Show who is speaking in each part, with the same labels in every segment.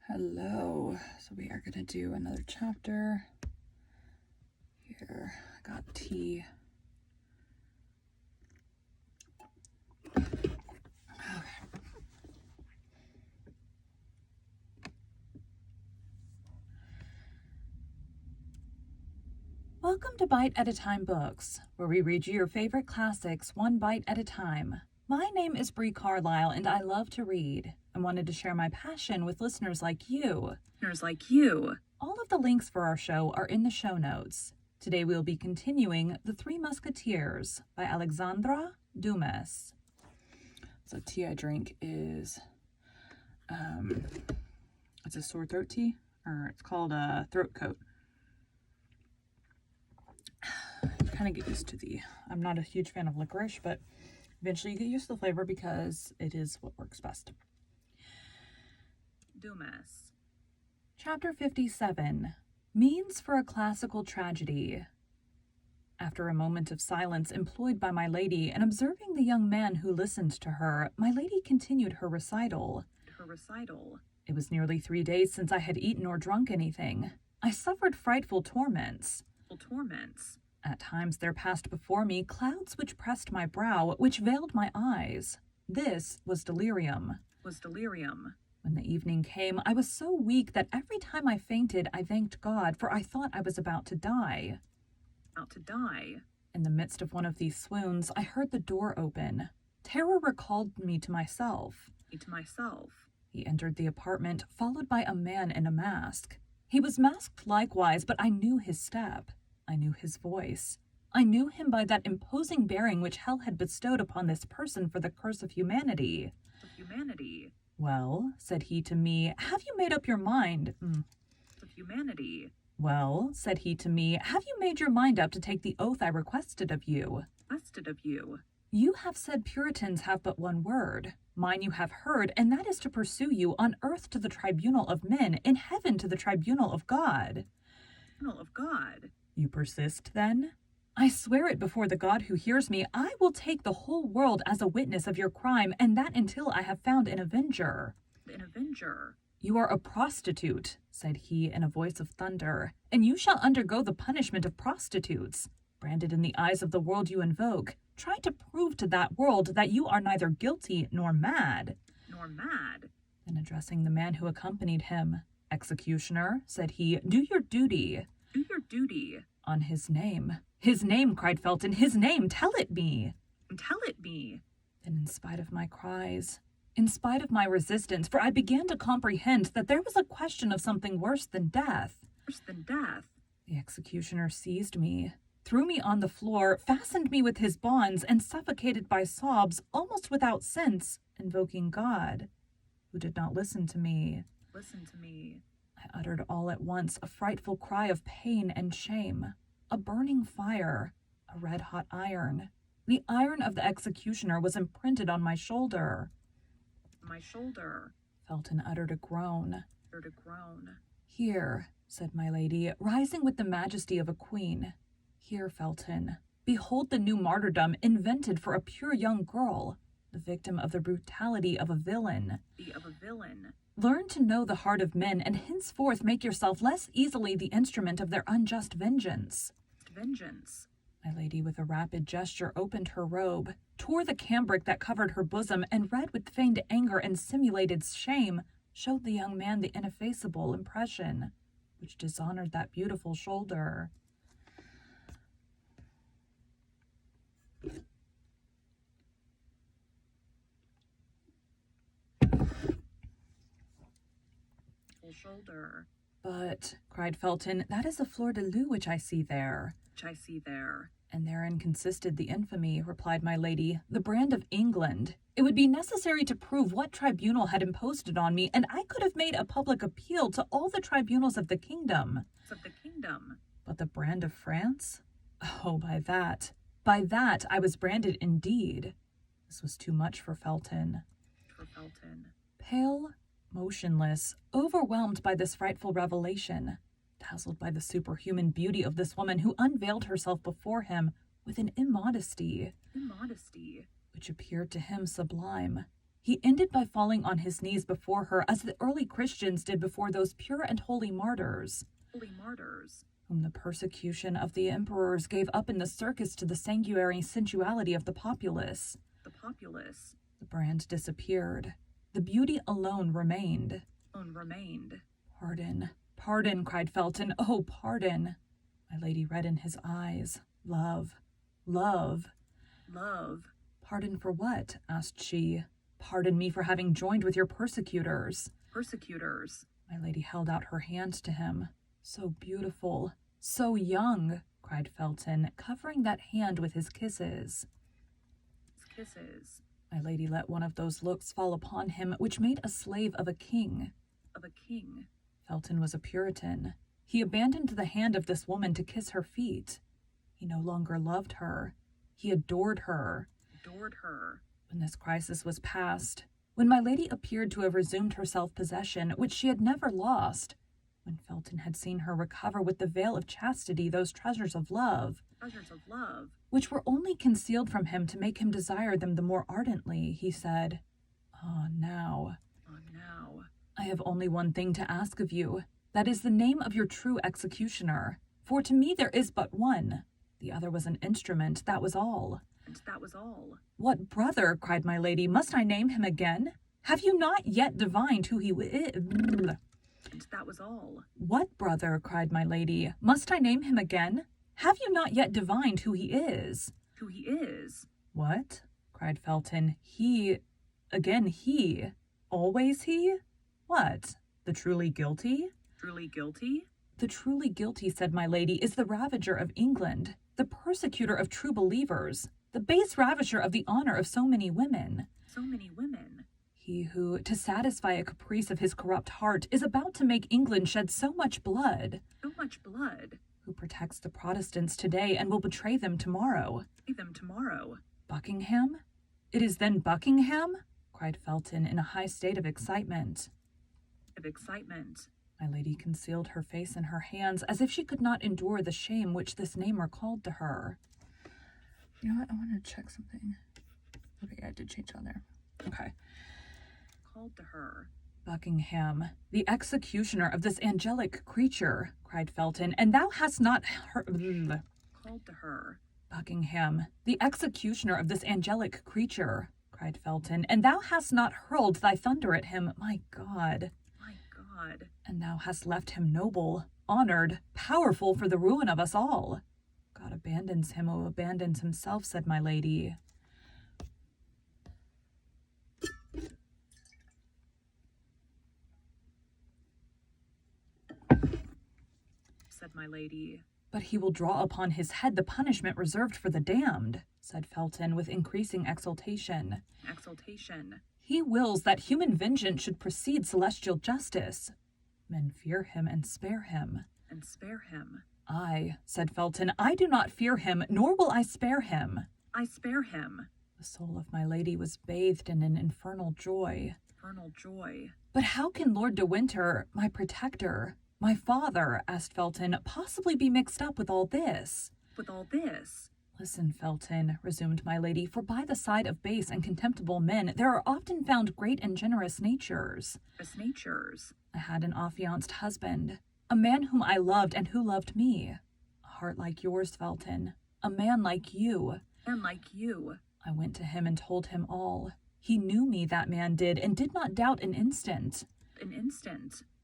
Speaker 1: Hello. So we are going to do another chapter. Here, I got tea. Okay. Welcome to Bite at a Time Books, where we read you your favorite classics one bite at a time. My name is Bree Carlisle, and I love to read. I wanted to share my passion with listeners like you. All of the links for our show are in the show notes. Today we'll be continuing The Three Musketeers by Alexandre Dumas. So tea I drink is, it's a sore throat tea, or it's called a throat coat. Kind of get used to I'm not a huge fan of licorice, but eventually you get used to the flavor because it is what works best. Dumas. Chapter 57, Means for a Classical Tragedy. After a moment of silence employed by my lady and observing the young man who listened to her, my lady continued her recital. It was nearly 3 days since I had eaten or drunk anything. I suffered frightful torments. At times there passed before me clouds which pressed my brow, which veiled my eyes. This was delirium. When the evening came, I was so weak that every time I fainted, I thanked God, for I thought I was about to die. In the midst of one of these swoons, I heard the door open. Terror recalled me to myself. He entered the apartment, followed by a man in a mask. He was masked likewise, but I knew his step. I knew his voice. I knew him by that imposing bearing which hell had bestowed upon this person for the curse of humanity. Well, said he to me, have you made up your mind? Well, said he to me, have you made your mind up to take the oath I requested of you? You have said Puritans have but one word. Mine you have heard, and that is to pursue you on earth to the tribunal of men, in heaven to the tribunal of God. You persist, then? I swear it before the God who hears me, I will take the whole world as a witness of your crime, and that until I have found an avenger. You are a prostitute, said he in a voice of thunder, and you shall undergo the punishment of prostitutes. Branded in the eyes of the world you invoke, try to prove to that world that you are neither guilty nor mad. Then addressing the man who accompanied him, Executioner, said he, do your duty. On his name. His name, cried Felton, his name, tell it me. Then in spite of my cries, in spite of my resistance, for I began to comprehend that there was a question of something worse than death. The executioner seized me, threw me on the floor, fastened me with his bonds, and suffocated by sobs, almost without sense, invoking God, who did not listen to me. I uttered all at once a frightful cry of pain and shame. A burning fire, a red-hot iron. The iron of the executioner was imprinted on my shoulder. Felton uttered a groan. Here, said my lady, rising with the majesty of a queen. Here, Felton, behold the new martyrdom invented for a pure young girl, the victim of the brutality of a villain. Learn to know the heart of men, and henceforth make yourself less easily the instrument of their unjust vengeance. My lady with a rapid gesture opened her robe, tore the cambric that covered her bosom, and read with feigned anger and simulated shame, showed the young man the ineffaceable impression which dishonored that beautiful shoulder. But, cried Felton, that is a fleur-de-lis which I see there. And therein consisted the infamy, replied my lady, the brand of England. It would be necessary to prove what tribunal had imposed it on me, and I could have made a public appeal to all the tribunals of the kingdom. But the brand of France? Oh, by that I was branded indeed. This was too much for Felton. Pale, motionless, overwhelmed by this frightful revelation, dazzled by the superhuman beauty of this woman who unveiled herself before him with an immodesty which appeared to him sublime, He ended by falling on his knees before her, as the early Christians did before those pure and holy martyrs, whom the persecution of the emperors gave up in the circus to the sanguinary sensuality of the populace. The brand disappeared. The beauty alone remained. Pardon, pardon, cried Felton. Oh, pardon. My lady read in his eyes. Love, love. Pardon for what? Asked she. Pardon me for having joined with your persecutors. My lady held out her hand to him. So beautiful, so young, cried Felton, covering that hand with his kisses. My lady let one of those looks fall upon him which made a slave of a king. Felton was a Puritan. He abandoned the hand of this woman to kiss her feet. He no longer loved her. He adored her. When this crisis was past, when my lady appeared to have resumed her self-possession, which she had never lost, when Felton had seen her recover with the veil of chastity those treasures of love, which were only concealed from him to make him desire them the more ardently, he said, "Ah, now, I have only one thing to ask of you. That is the name of your true executioner. For to me there is but one. The other was an instrument, that was all." "What brother," cried my lady, "must I name him again? Have you not yet divined who he is?" "What brother," cried my lady, "must I name him again? Have you not yet divined who he is?" "What?" cried Felton. He, again he, always he? What? The truly guilty? "The truly guilty," said my lady, "is the ravager of England, the persecutor of true believers, the base ravisher of the honor of so many women. He who, to satisfy a caprice of his corrupt heart, is about to make England shed so much blood. Who protects the Protestants today and will betray them tomorrow. Buckingham? It is then Buckingham?" cried Felton in a high state of excitement. My lady concealed her face in her hands, as if she could not endure the shame which this name recalled to her. You know what? I want to check something. Okay, I did change on there. Okay. "Buckingham, the executioner of this angelic creature," cried Felton, "and thou hast not heard—" "Buckingham, the executioner of this angelic creature," cried Felton, "and thou hast not hurled thy thunder at him, my God. And thou hast left him noble, honored, powerful for the ruin of us all. God abandons him who abandons himself," said my lady. "But he will draw upon his head the punishment reserved for the damned," said Felton with increasing exultation. "He wills that human vengeance should precede celestial justice. Men fear him and spare him." "I," said Felton, "I do not fear him, nor will I spare him." The soul of my lady was bathed in an infernal joy. "But how can Lord de Winter, my protector, my father," asked Felton, "possibly be mixed up with all this?" "Listen, Felton," resumed my lady, "for by the side of base and contemptible men there are often found great and generous natures. I had an affianced husband, a man whom I loved and who loved me. A heart like yours, Felton, a man like you. I went to him and told him all. He knew me, that man did, and did not doubt an instant.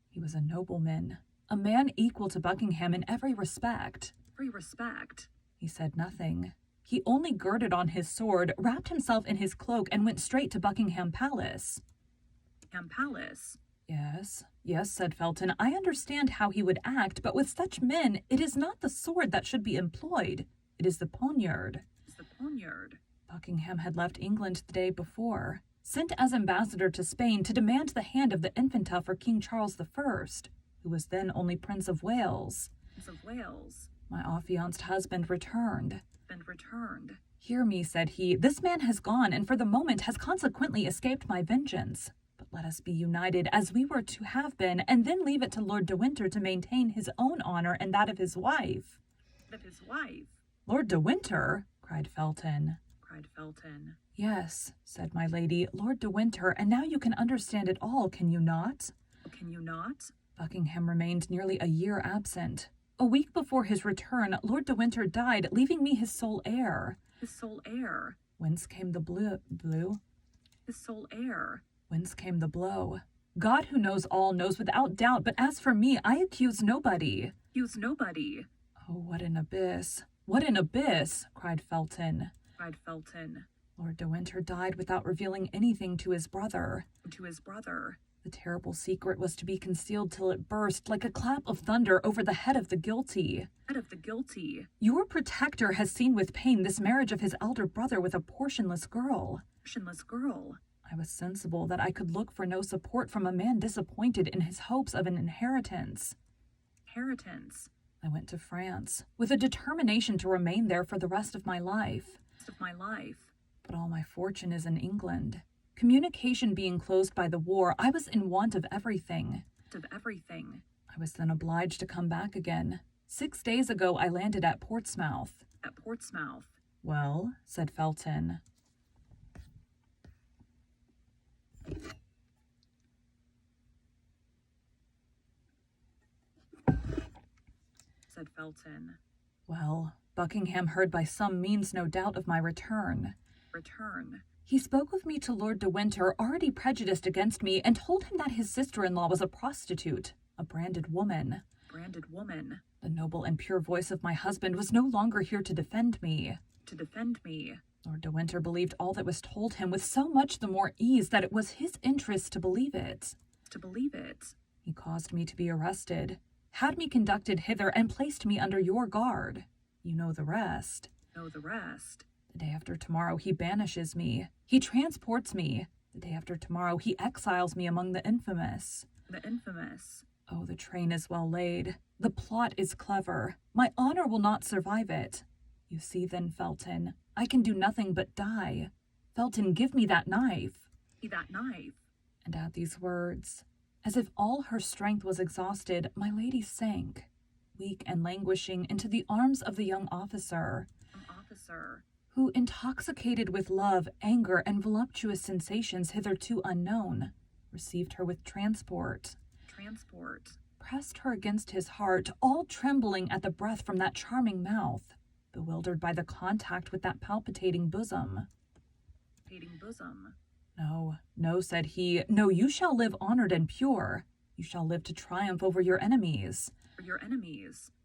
Speaker 1: He was a nobleman, a man equal to Buckingham in every respect. He said nothing. He only girded on his sword, wrapped himself in his cloak, and went straight to Buckingham Palace." Yes, said Felton. "I understand how he would act, but with such men it is not the sword that should be employed. It is the poniard." Buckingham had left England the day before, sent as ambassador to Spain to demand the hand of the infanta for King Charles I, who was then only Prince of Wales. My affianced husband returned. "Hear me," said he, "this man has gone, and for the moment has consequently escaped my vengeance. But let us be united, as we were to have been, and then leave it to Lord de Winter to maintain his own honor and that of his wife." "Lord de Winter?" cried Felton. Yes, said my lady, Lord de Winter, and now you can understand it all, can you not? Can you not? Buckingham remained nearly a year absent. A week before his return, Lord de Winter died, leaving me his sole heir. His sole heir? Whence came the blue? His sole heir. Whence came the blow? God, who knows all, knows without doubt, but as for me, I accuse nobody. Accuse nobody? Oh, what an abyss! What an abyss! Cried Felton. Lord de Winter died without revealing anything to his brother. The terrible secret was to be concealed till it burst like a clap of thunder over the head of the guilty. Your protector has seen with pain this marriage of his elder brother with a portionless girl. I was sensible that I could look for no support from a man disappointed in his hopes of an inheritance. I went to France, with a determination to remain there for the rest of my life. But all my fortune is in England. Communication being closed by the war, I was in want of everything. I was then obliged to come back again. 6 days ago I landed at Portsmouth. Well, said Felton. Well, Buckingham heard by some means, no doubt, of my return. He spoke with me to Lord de Winter, already prejudiced against me, and told him that his sister-in-law was a prostitute, a branded woman. The noble and pure voice of my husband was no longer here to defend me. Lord de Winter believed all that was told him with so much the more ease that it was his interest to believe it. He caused me to be arrested, had me conducted hither, and placed me under your guard. You know the rest. The day after tomorrow he banishes me. He transports me. The day after tomorrow he exiles me among the infamous. Oh, the train is well laid. The plot is clever. My honor will not survive it. You see then, Felton, I can do nothing but die. Felton, give me that knife. And at these words, as if all her strength was exhausted, my lady sank, weak and languishing, into the arms of the young officer, who, intoxicated with love, anger, and voluptuous sensations hitherto unknown, received her with transport, pressed her against his heart, all trembling at the breath from that charming mouth, bewildered by the contact with that palpitating bosom. No, no, said he. No, you shall live honored and pure. You shall live to triumph over your enemies.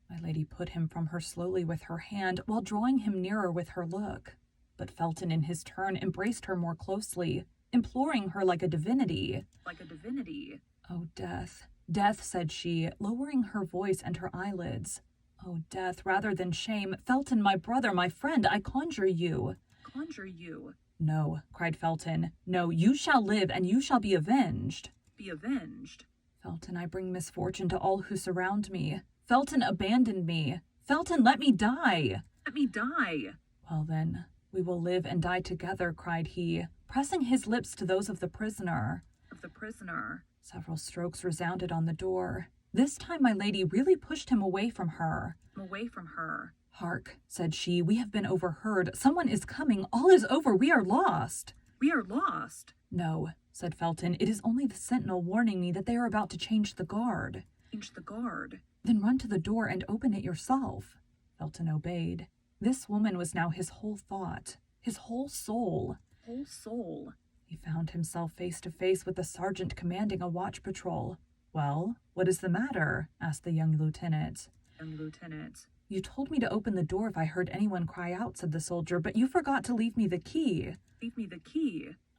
Speaker 1: My lady put him from her slowly with her hand, while drawing him nearer with her look. But Felton in his turn embraced her more closely, imploring her like a divinity. Oh, death, death, said she, lowering her voice and her eyelids. Oh, death, rather than shame. Felton, my brother, my friend, I conjure you. No, cried Felton. No, you shall live, and you shall be avenged. Felton, I bring misfortune to all who surround me. Felton abandoned me. Felton, let me die. Well then, we will live and die together, cried he, pressing his lips to those of the prisoner. Several strokes resounded on the door. This time my lady really pushed him away from her. Hark, said she, we have been overheard. Someone is coming. All is over. We are lost. No, said Felton. It is only the sentinel warning me that they are about to change the guard. Then run to the door and open it yourself. Felton obeyed. This woman was now his whole thought, his whole soul. He found himself face to face with the sergeant commanding a watch patrol. Well, what is the matter? Asked the young lieutenant. You told me to open the door if I heard anyone cry out, said the soldier, but you forgot to leave me the key.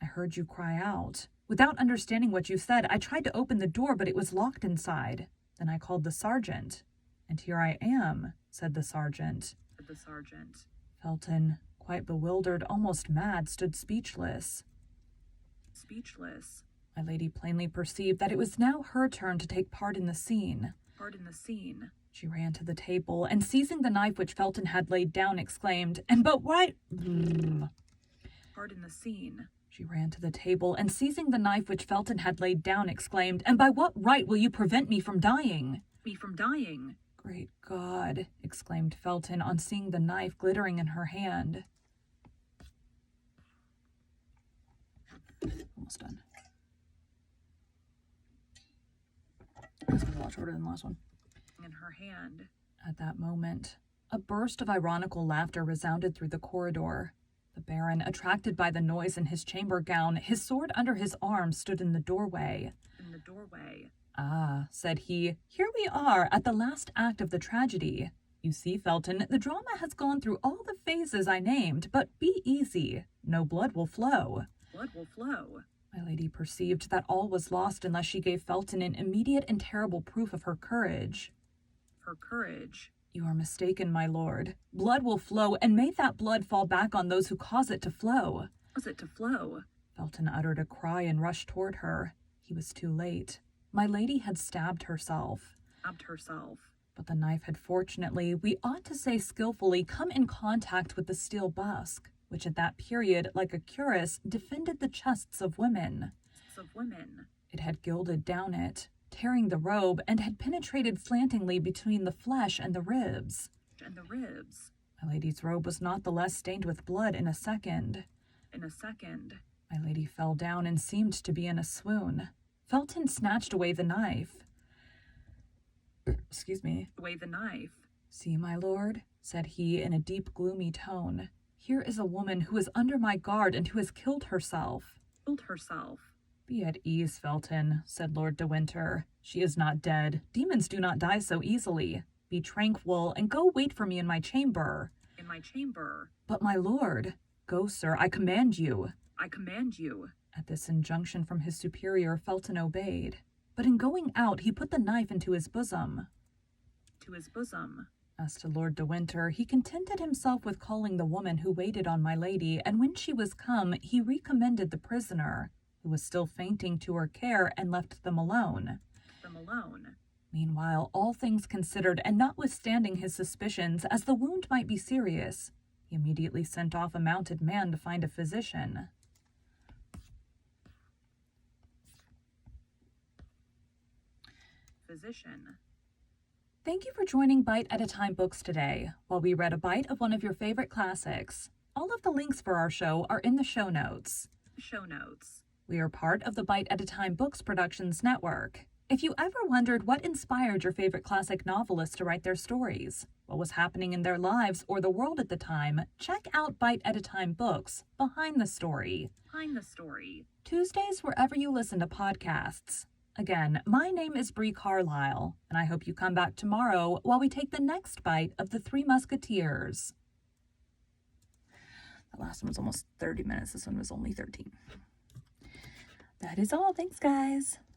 Speaker 1: I heard you cry out. Without understanding what you said, I tried to open the door, but it was locked inside. Then I called the sergeant. And here I am, said the sergeant. Felton, quite bewildered, almost mad, stood speechless. My lady plainly perceived that it was now her turn to take part in the scene. She ran to the table, and seizing the knife which Felton had laid down, exclaimed, "And but why—" She ran to the table, and seizing the knife which Felton had laid down, exclaimed, "And by what right will you prevent me from dying?" Great God, exclaimed Felton on seeing the knife glittering in her hand. almost done. This was a lot shorter than the last one. In her hand. At that moment, a burst of ironical laughter resounded through the corridor. The Baron, attracted by the noise in his chamber gown, his sword under his arm, stood in the doorway. "Ah," said he, "here we are at the last act of the tragedy. You see, Felton, the drama has gone through all the phases I named, but be easy. No blood will flow." My lady perceived that all was lost unless she gave Felton an immediate and terrible proof of her courage. "You are mistaken, my lord. Blood will flow, and may that blood fall back on those who cause it to flow." Felton uttered a cry and rushed toward her. He was too late. My lady had stabbed herself. But the knife had fortunately, we ought to say skillfully, come in contact with the steel busk, which at that period, like a cuirass, defended the chests of women. It had gilded down it, tearing the robe, and had penetrated slantingly between the flesh and the ribs. My lady's robe was not the less stained with blood in a second. My lady fell down and seemed to be in a swoon. Felton snatched away the knife. "See, my lord," said he in a deep, gloomy tone. "Here is a woman who is under my guard and who has killed herself." "Be at ease, Felton," said Lord de Winter. "She is not dead. Demons do not die so easily. Be tranquil, and go wait for me in my chamber." "But, my lord—" "Go, sir, I command you." At this injunction from his superior, Felton obeyed. But in going out, he put the knife into his bosom. As to Lord de Winter, he contented himself with calling the woman who waited on my lady, and when she was come, he recommended the prisoner, who was still fainting, to her care, and left them alone. Meanwhile, all things considered, and notwithstanding his suspicions, as the wound might be serious, he immediately sent off a mounted man to find a physician. Thank you for joining Bite at a Time Books today, while we read a bite of one of your favorite classics. All of the links for our show are in the show notes. We are part of the Bite at a Time Books Productions Network. If you ever wondered what inspired your favorite classic novelists to write their stories, what was happening in their lives or the world at the time, check out Bite at a Time Books, Behind the Story. Tuesdays wherever you listen to podcasts. Again, my name is Bree Carlisle, and I hope you come back tomorrow while we take the next bite of the Three Musketeers. That last one was almost 30 minutes. This one was only 13. That is all. Thanks, guys.